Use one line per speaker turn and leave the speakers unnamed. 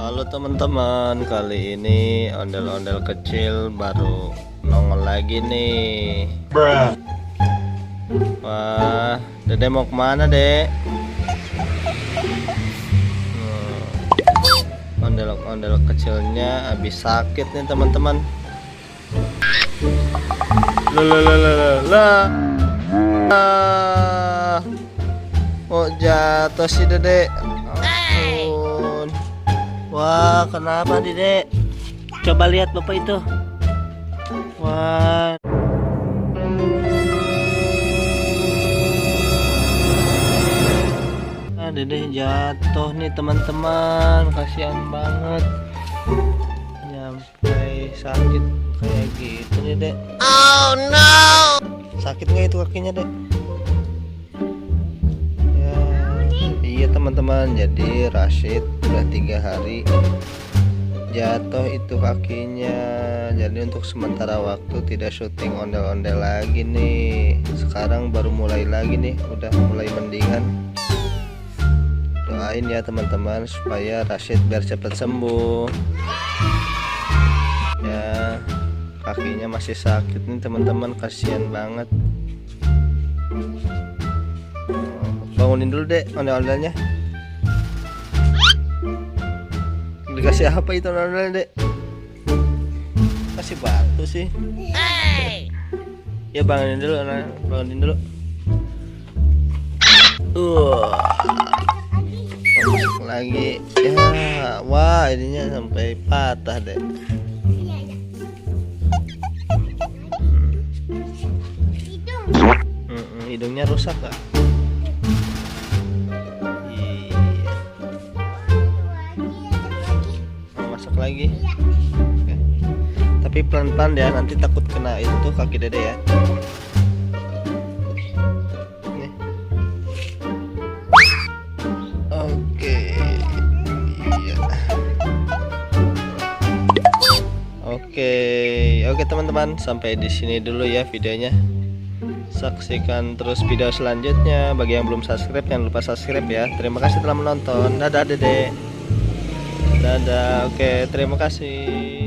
Halo teman-teman, kali ini ondel-ondel kecil baru nongol lagi nih. Wah, Dede mau kemana, Dek? Ondel-ondel kecilnya habis sakit nih teman-teman. Lah. Oh, jatuh sih Dede. Ampun. Wah, kenapa Dede? Coba lihat Bapak itu. Wah. Dede jatuh nih teman-teman, kasihan banget. Nyampe sakit kayak gitu nih, Dek. Oh no. Sakit nggak itu kakinya, Dek? Ya, iya teman-teman, jadi Rashid udah 3 hari jatuh itu kakinya. Jadi untuk sementara waktu tidak syuting ondel-ondel lagi nih. Sekarang baru mulai lagi nih, udah mulai mendingan. Doain ya teman-teman supaya Rashid biar cepat sembuh. Ya, kakinya masih sakit nih teman-teman, kasihan banget. Bangunin dulu Dek ondel-ondelnya. Dikasih apa itu ondel-ondel, Dek? Kasih batu sih. Ya bangunin dulu, bangunin dulu. Lagi ya, wah ininya sampai patah deh. Hidungnya rusak gak? Iya. Masuk lagi. Oke. Tapi pelan-pelan ya, nanti takut kena itu kaki Dede ya. Oke teman-teman, sampai di sini dulu ya videonya. Saksikan terus video selanjutnya. Bagi yang belum subscribe, jangan lupa subscribe ya. Terima kasih telah menonton. Dadah Dede. Dadah. Oke, terima kasih.